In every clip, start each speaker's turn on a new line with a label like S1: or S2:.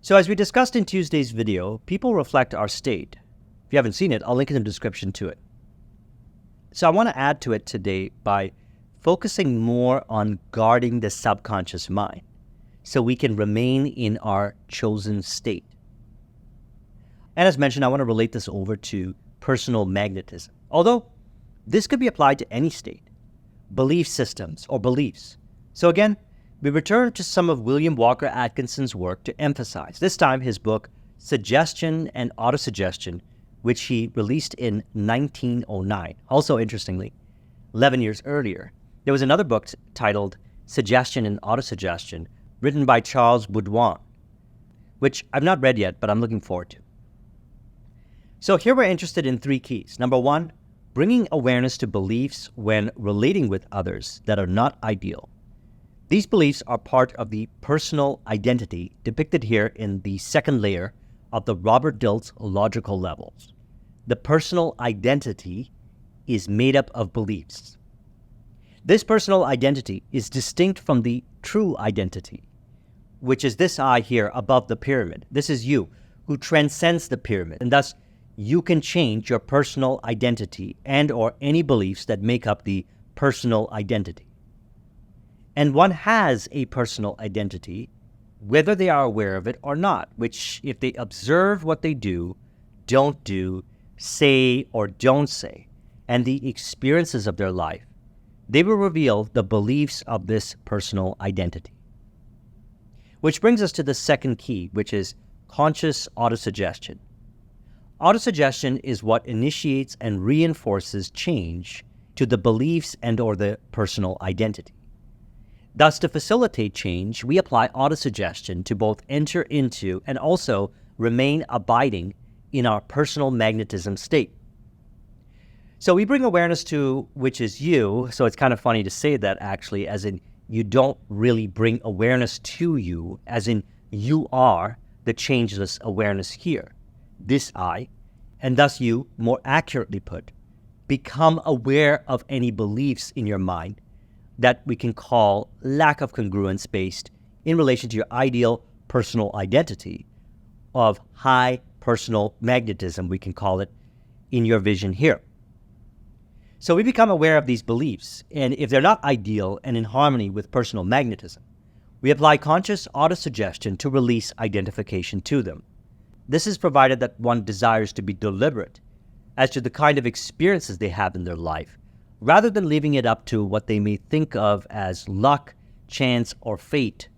S1: So as we discussed in Tuesday's video, people reflect our state. If you haven't seen it, I'll link in the description to it. So I want to add to it today by focusing more on guarding the subconscious mind so we can remain in our chosen state. And as mentioned, I want to relate this over to personal magnetism. Although this could be applied to any state, belief systems, or beliefs. So again, we return to some of William Walker Atkinson's work to emphasize, this time his book, Suggestion and Autosuggestion, which he released in 1909. Also, interestingly, 11 years earlier, there was another book titled Suggestion and Autosuggestion, written by Charles Baudouin, which I've not read yet, but I'm looking forward to. So here we're interested in three keys. Number one, bringing awareness to beliefs when relating with others that are not ideal. These beliefs are part of the personal identity depicted here in the second layer of the Robert Dilts logical levels. The personal identity is made up of beliefs. This personal identity is distinct from the true identity, which is this I here above the pyramid. This is you who transcends the pyramid, and thus you can change your personal identity and or any beliefs that make up the personal identity. And one has a personal identity, whether they are aware of it or not, which if they observe what they do, don't do, say or don't say, and the experiences of their life, they will reveal the beliefs of this personal identity. Which brings us to the second key, which is conscious autosuggestion. Autosuggestion is what initiates and reinforces change to the beliefs and or the personal identity. Thus, to facilitate change, we apply autosuggestion to both enter into and also remain abiding in our personal magnetism state. So we bring awareness to which is you, so it's kind of funny to say that actually, as in you don't really bring awareness to you, as in you are the changeless awareness here, this I, and thus you, more accurately put, become aware of any beliefs in your mind that we can call lack of congruence based in relation to your ideal personal identity of high personal magnetism, we can call it, in your vision here. So we become aware of these beliefs, and if they're not ideal and in harmony with personal magnetism, we apply conscious autosuggestion to release identification to them. This is provided that one desires to be deliberate as to the kind of experiences they have in their life, rather than leaving it up to what they may think of as luck, chance, or fate.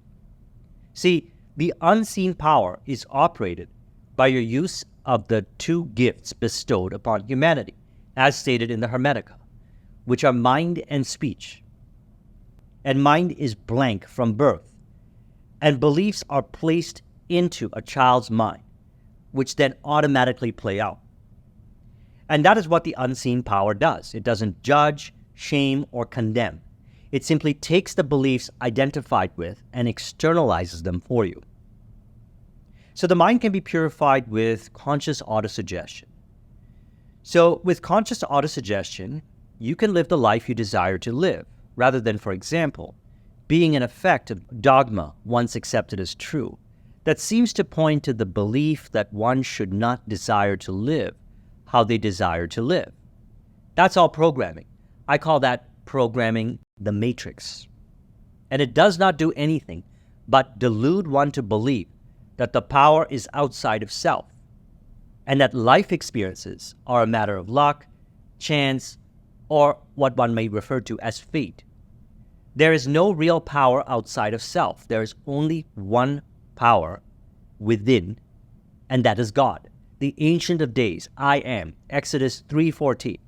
S1: See, the unseen power is operated by your use of the two gifts bestowed upon humanity, as stated in the Hermetica, which are mind and speech. And mind is blank from birth, and beliefs are placed into a child's mind, which then automatically play out. And that is what the unseen power does. It doesn't judge, shame, or condemn. It simply takes the beliefs identified with and externalizes them for you. So the mind can be purified with conscious autosuggestion. So with conscious autosuggestion, you can live the life you desire to live, rather than, for example, being an effect of dogma once accepted as true, that seems to point to the belief that one should not desire to live how they desire to live. That's all programming. I call that programming the matrix. And it does not do anything but delude one to believe that the power is outside of self, and that life experiences are a matter of luck, chance, or what one may refer to as fate. There is no real power outside of self. There is only one power within, and that is God, the Ancient of Days, I am, Exodus 3:14.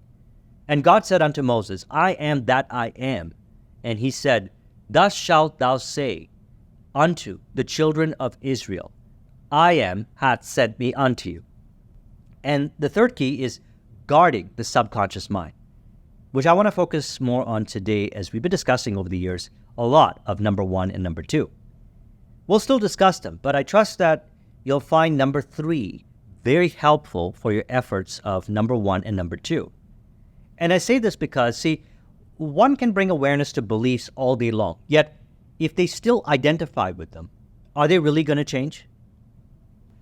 S1: And God said unto Moses, I am that I am. And he said, Thus shalt thou say unto the children of Israel, I am hath sent me unto you. And the third key is guarding the subconscious mind, which I want to focus more on today, as we've been discussing over the years a lot of number 1 and number 2. We'll still discuss them, but I trust that you'll find number 3 very helpful for your efforts of number 1 and number 2. And I say this because, see, one can bring awareness to beliefs all day long, yet if they still identify with them, are they really going to change?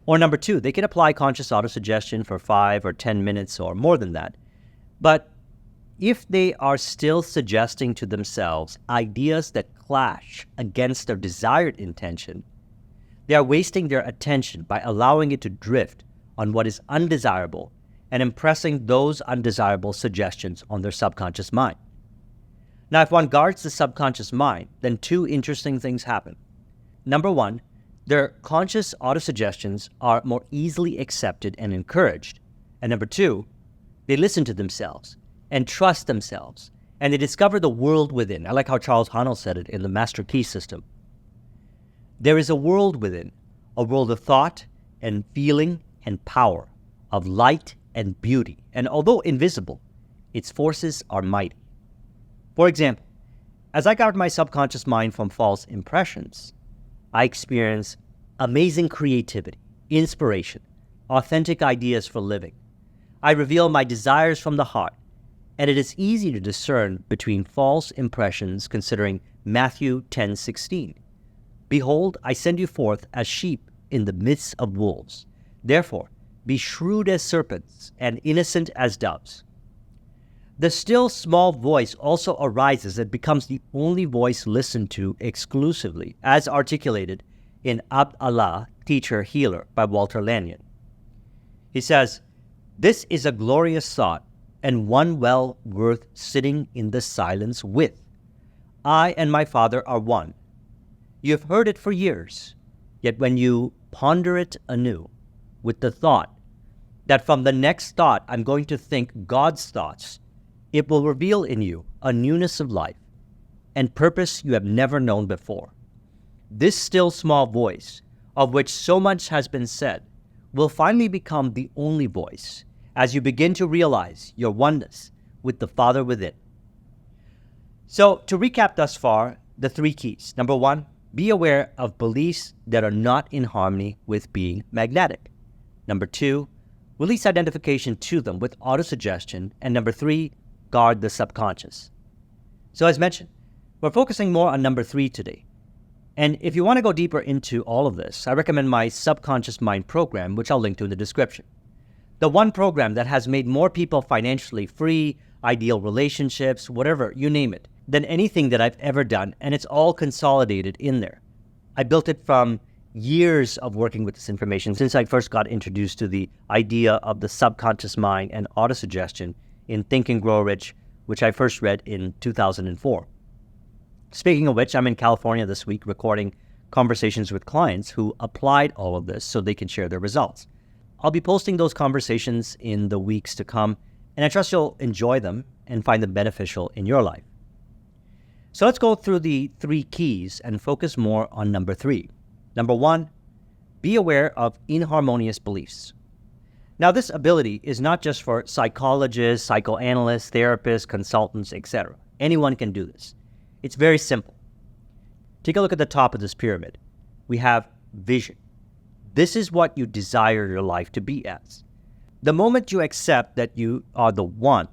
S1: Or number two, they can apply conscious autosuggestion for 5 or 10 minutes or more than that. But if they are still suggesting to themselves ideas that clash against their desired intention, they are wasting their attention by allowing it to drift on what is undesirable and impressing those undesirable suggestions on their subconscious mind. Now, if one guards the subconscious mind, then two interesting things happen. Number one, their conscious autosuggestions are more easily accepted and encouraged. And number two, they listen to themselves and trust themselves, and they discover the world within. I like how Charles Haanel said it in the Master Key System. There is a world within, a world of thought and feeling and power, of light and beauty. And although invisible, its forces are mighty. For example, as I guard my subconscious mind from false impressions, I experience amazing creativity, inspiration, authentic ideas for living. I reveal my desires from the heart, and it is easy to discern between false impressions considering Matthew 10:16. Behold, I send you forth as sheep in the midst of wolves. Therefore, be shrewd as serpents and innocent as doves. The still small voice also arises and becomes the only voice listened to exclusively, as articulated in Abd Allah, Teacher Healer by Walter Lanyon. He says, "This is a glorious thought and one well worth sitting in the silence with. I and my Father are one. You have heard it for years, yet when you ponder it anew with the thought that from the next thought I'm going to think God's thoughts, it will reveal in you a newness of life and purpose you have never known before. This still small voice, of which so much has been said, will finally become the only voice as you begin to realize your oneness with the Father within." So to recap thus far, the three keys. Number one, be aware of beliefs that are not in harmony with being magnetic. Number two, release identification to them with autosuggestion. And number three, guard the subconscious. So as mentioned, we're focusing more on number three today. And if you want to go deeper into all of this, I recommend my Subconscious Mind program, which I'll link to in the description. The one program that has made more people financially free, ideal relationships, whatever, you name it, than anything that I've ever done, and it's all consolidated in there. I built it from years of working with this information since I first got introduced to the idea of the subconscious mind and autosuggestion in Think and Grow Rich, which I first read in 2004. Speaking of which, I'm in California this week recording conversations with clients who applied all of this so they can share their results. I'll be posting those conversations in the weeks to come, and I trust you'll enjoy them and find them beneficial in your life. So let's go through the three keys and focus more on number three. Number one, be aware of inharmonious beliefs. Now, this ability is not just for psychologists, psychoanalysts, therapists, consultants, etc. Anyone can do this. It's very simple. Take a look at the top of this pyramid. We have vision. This is what you desire your life to be as. The moment you accept that you are the one,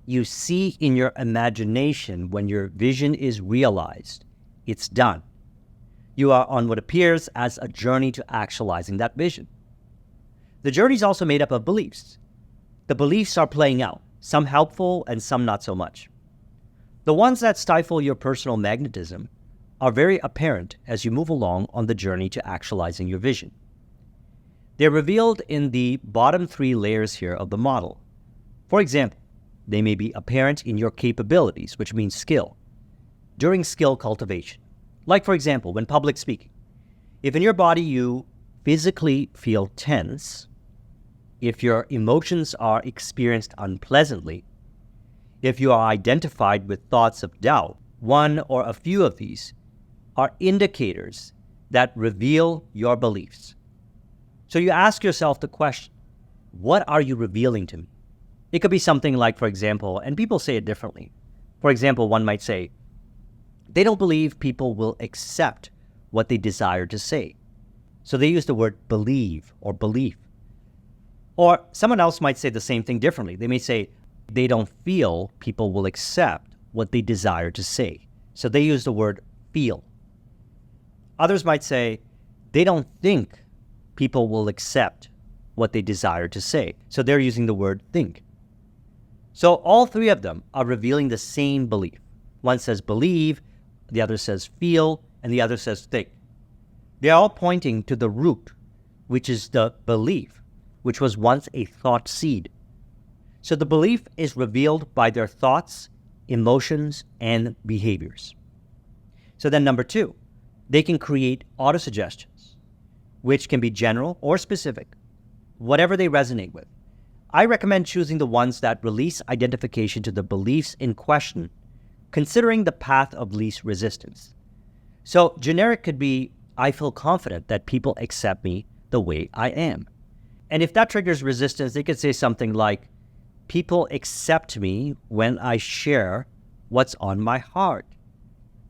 S1: you see in your imagination when your vision is realized, it's done. You are on what appears as a journey to actualizing that vision. The journey is also made up of beliefs. The beliefs are playing out, some helpful and some not so much. The ones that stifle your personal magnetism are very apparent as you move along on the journey to actualizing your vision. They're revealed in the bottom three layers here of the model. For example, they may be apparent in your capabilities, which means skill, during skill cultivation. Like, for example, when public speaking. If in your body you physically feel tense, if your emotions are experienced unpleasantly, if you are identified with thoughts of doubt, one or a few of these are indicators that reveal your beliefs. So you ask yourself the question, what are you revealing to me? It could be something like, for example, and people say it differently. For example, one might say, they don't believe people will accept what they desire to say. So they use the word believe or belief. Or someone else might say the same thing differently. They may say, they don't feel people will accept what they desire to say. So they use the word feel. Others might say, they don't think people will accept what they desire to say. So they're using the word think. So all three of them are revealing the same belief. One says believe, the other says feel, and the other says think. They're all pointing to the root, which is the belief, which was once a thought seed. So the belief is revealed by their thoughts, emotions, and behaviors. So then number two, they can create autosuggestions, which can be general or specific, whatever they resonate with. I recommend choosing the ones that release identification to the beliefs in question, considering the path of least resistance. So generic could be, I feel confident that people accept me the way I am. And if that triggers resistance, they could say something like, people accept me when I share what's on my heart.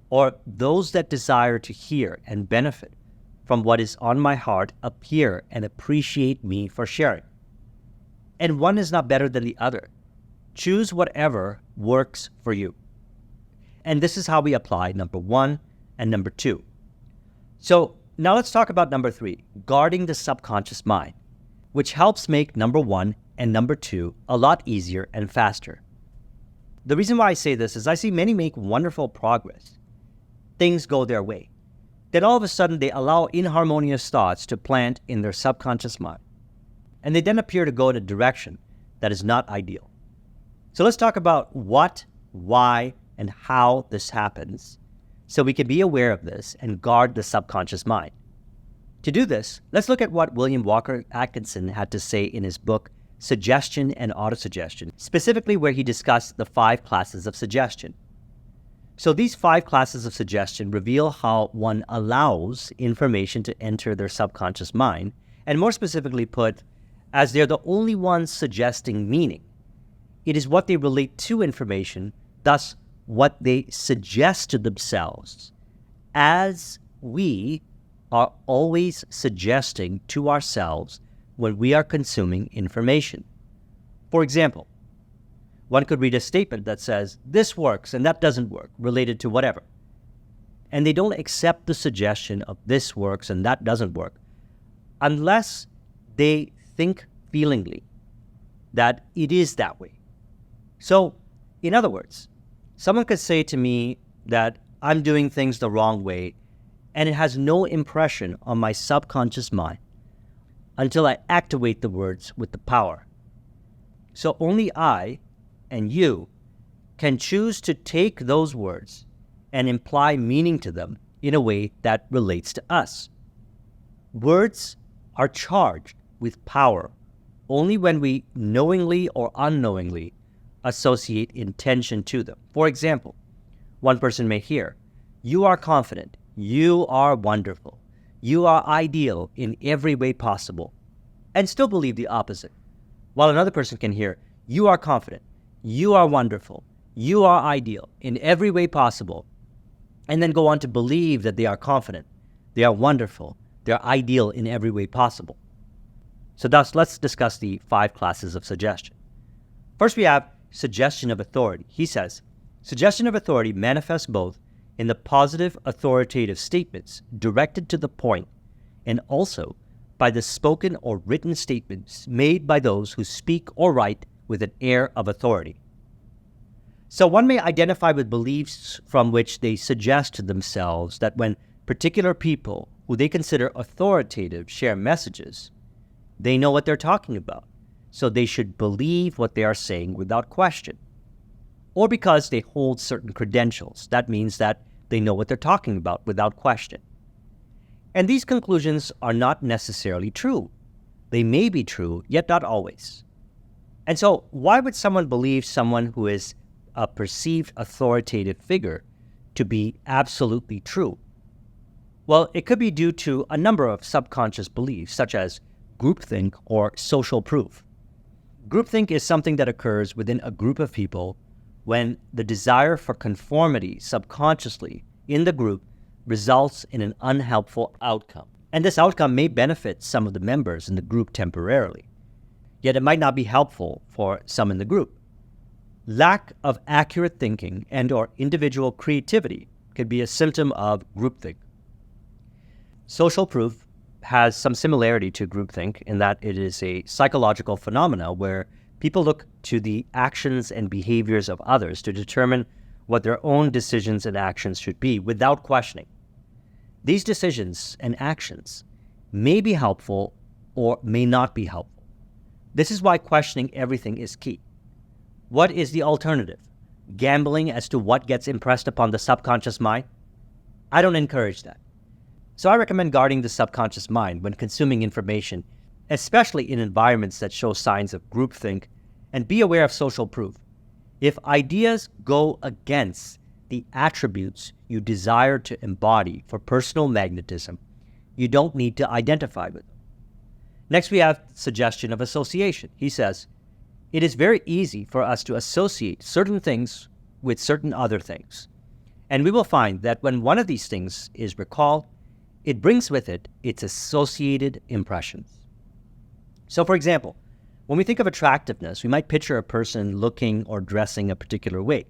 S1: Or those that desire to hear and benefit from what is on my heart appear and appreciate me for sharing. And one is not better than the other. Choose whatever works for you. And this is how we apply number one and number two. So now let's talk about number three, guarding the subconscious mind, which helps make number one and number two a lot easier and faster. The reason why I say this is I see many make wonderful progress. Things go their way. Then all of a sudden they allow inharmonious thoughts to plant in their subconscious mind. And they then appear to go in a direction that is not ideal. So let's talk about what, why, and how this happens so we can be aware of this and guard the subconscious mind. To do this, let's look at what William Walker Atkinson had to say in his book, Suggestion and Autosuggestion, specifically where he discussed the 5 classes of suggestion. So these 5 classes of suggestion reveal how one allows information to enter their subconscious mind, and more specifically put, as they're the only ones suggesting meaning. It is what they relate to information, thus what they suggest to themselves, as we are always suggesting to ourselves when we are consuming information. For example, one could read a statement that says, this works and that doesn't work, related to whatever. And they don't accept the suggestion of this works and that doesn't work, unless they think feelingly that it is that way. So, in other words, someone could say to me that I'm doing things the wrong way, and it has no impression on my subconscious mind until I activate the words with the power. So only I and you can choose to take those words and imply meaning to them in a way that relates to us. Words are charged with power only when we knowingly or unknowingly associate intention to them. For example, one person may hear, you are confident, you are wonderful, you are ideal in every way possible, and still believe the opposite. While another person can hear, you are confident, you are wonderful, you are ideal in every way possible, and then go on to believe that they are confident, they are wonderful, they are ideal in every way possible. So thus, let's discuss the 5 classes of suggestion. First, we have suggestion of authority. He says, suggestion of authority manifests both in the positive authoritative statements directed to the point and also by the spoken or written statements made by those who speak or write with an air of authority. So one may identify with beliefs from which they suggest to themselves that when particular people who they consider authoritative share messages, they know what they're talking about, so they should believe what they are saying without question. Or because they hold certain credentials, that means that they know what they're talking about without question. And these conclusions are not necessarily true. They may be true, yet not always. And so, why would someone believe someone who is a perceived authoritative figure to be absolutely true? Well, it could be due to a number of subconscious beliefs, such as groupthink or social proof. Groupthink is something that occurs within a group of people when the desire for conformity subconsciously in the group results in an unhelpful outcome. And this outcome may benefit some of the members in the group temporarily, yet it might not be helpful for some in the group. Lack of accurate thinking and/or individual creativity could be a symptom of groupthink. Social proof has some similarity to groupthink in that it is a psychological phenomena where people look to the actions and behaviors of others to determine what their own decisions and actions should be without questioning. These decisions and actions may be helpful or may not be helpful. This is why questioning everything is key. What is the alternative? Gambling as to what gets impressed upon the subconscious mind? I don't encourage that. So I recommend guarding the subconscious mind when consuming information, especially in environments that show signs of groupthink, and be aware of social proof. If ideas go against the attributes you desire to embody for personal magnetism, you don't need to identify with them. Next, we have suggestion of association. He says, it is very easy for us to associate certain things with certain other things. And we will find that when one of these things is recalled, it brings with it its associated impressions. So for example, when we think of attractiveness, we might picture a person looking or dressing a particular way.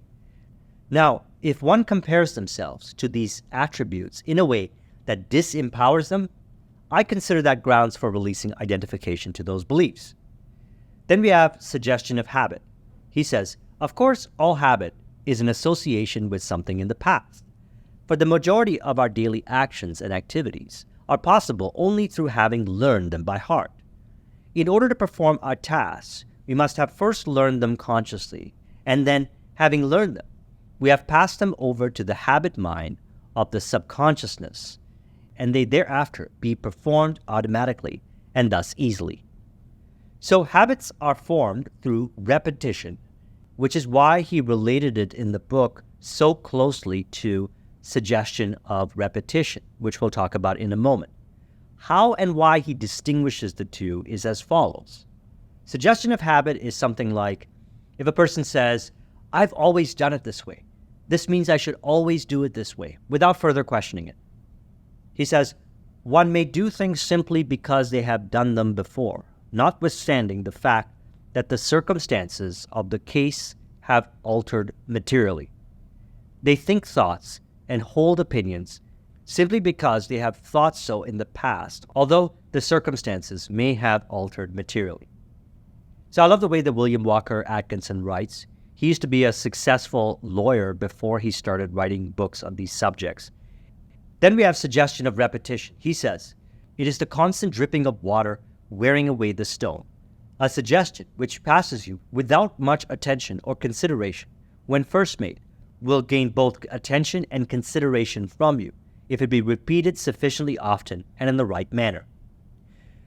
S1: Now, if one compares themselves to these attributes in a way that disempowers them, I consider that grounds for releasing identification to those beliefs. Then we have suggestion of habit. He says, of course, all habit is an association with something in the past. For the majority of our daily actions and activities are possible only through having learned them by heart. In order to perform our tasks, we must have first learned them consciously, and then, having learned them, we have passed them over to the habit mind of the subconsciousness, and they thereafter be performed automatically and thus easily. So habits are formed through repetition, which is why he related it in the book so closely to suggestion of repetition, which we'll talk about in a moment. How and why he distinguishes the two is as follows. Suggestion of habit is something like, if a person says, I've always done it this way, this means I should always do it this way, without further questioning it. He says, one may do things simply because they have done them before, notwithstanding the fact that the circumstances of the case have altered materially. They think thoughts and hold opinions simply because they have thought so in the past, although the circumstances may have altered materially. So I love the way that William Walker Atkinson writes. He used to be a successful lawyer before he started writing books on these subjects. Then we have suggestion of repetition. He says, it is the constant dripping of water wearing away the stone. A suggestion which passes you without much attention or consideration when first made will gain both attention and consideration from you if it be repeated sufficiently often and in the right manner.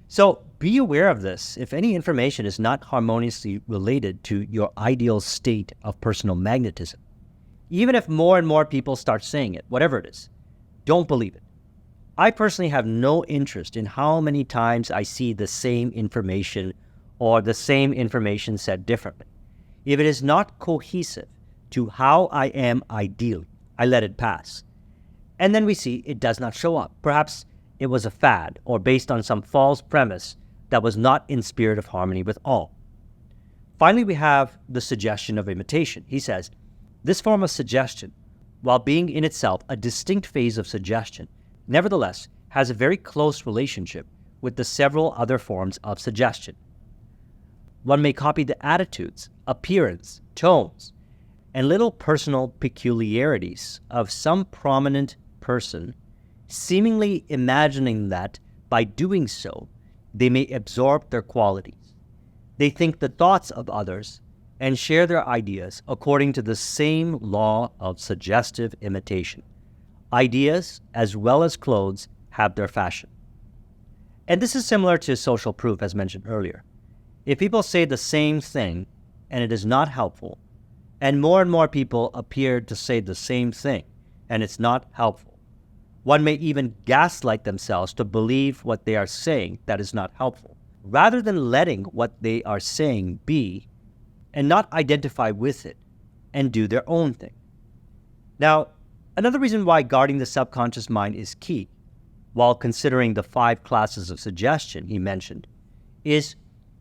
S1: So be aware of this if any information is not harmoniously related to your ideal state of personal magnetism. Even if more and more people start saying it, whatever it is, don't believe it. I personally have no interest in how many times I see the same information or the same information said differently. If it is not cohesive to how I am ideally, I let it pass. And then we see it does not show up. Perhaps it was a fad or based on some false premise that was not in spirit of harmony with all. Finally, we have the suggestion of imitation. He says, this form of suggestion, while being in itself a distinct phase of suggestion, nevertheless has a very close relationship with the several other forms of suggestion. One may copy the attitudes, appearance, tones, and little personal peculiarities of some prominent person, seemingly imagining that by doing so, they may absorb their qualities. They think the thoughts of others and share their ideas according to the same law of suggestive imitation. Ideas, as well as clothes, have their fashion. And this is similar to social proof, as mentioned earlier. If people say the same thing and it is not helpful, and more people appear to say the same thing and it's not helpful, one may even gaslight themselves to believe what they are saying that is not helpful, rather than letting what they are saying be and not identify with it and do their own thing. Now, another reason why guarding the subconscious mind is key, while considering the 5 classes of suggestion he mentioned, is,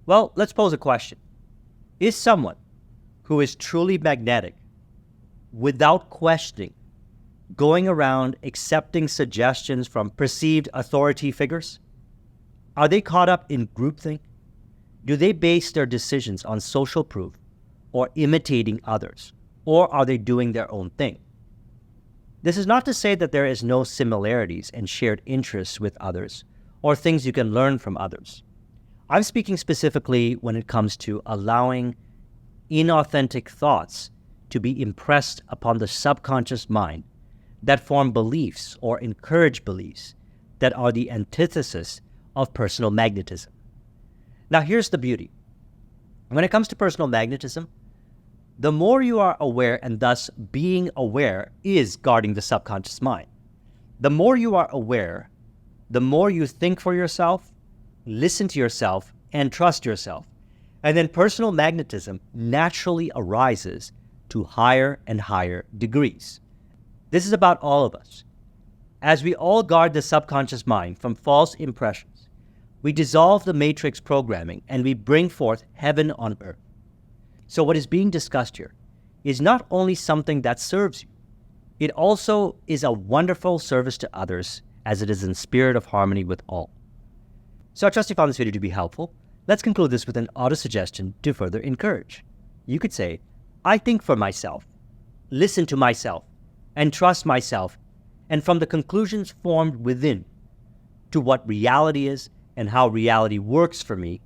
S1: well, let's pose a question. Is someone who is truly magnetic, without questioning, going around accepting suggestions from perceived authority figures? Are they caught up in groupthink? Do they base their decisions on social proof or imitating others? Or are they doing their own thing? This is not to say that there is no similarities and shared interests with others or things you can learn from others. I'm speaking specifically when it comes to allowing inauthentic thoughts to be impressed upon the subconscious mind that form beliefs or encourage beliefs that are the antithesis of personal magnetism. Now, here's the beauty. When it comes to personal magnetism, the more you are aware, and thus being aware is guarding the subconscious mind. The more you are aware, the more you think for yourself, listen to yourself, and trust yourself. And then personal magnetism naturally arises to higher and higher degrees. This is about all of us. As we all guard the subconscious mind from false impressions, we dissolve the matrix programming and we bring forth heaven on earth. So what is being discussed here is not only something that serves you, it also is a wonderful service to others as it is in spirit of harmony with all. So I trust you found this video to be helpful. Let's conclude this with an autosuggestion to further encourage. You could say, I think for myself, listen to myself, and trust myself, and from the conclusions formed within to what reality is and how reality works for me,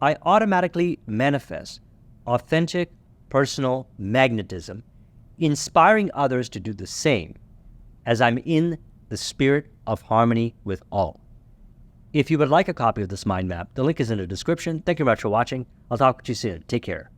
S1: I automatically manifest authentic personal magnetism, inspiring others to do the same, as I'm in the spirit of harmony with all. If you would like a copy of this mind map, the link is in the description. Thank you very much for watching. I'll talk to you soon. Take care.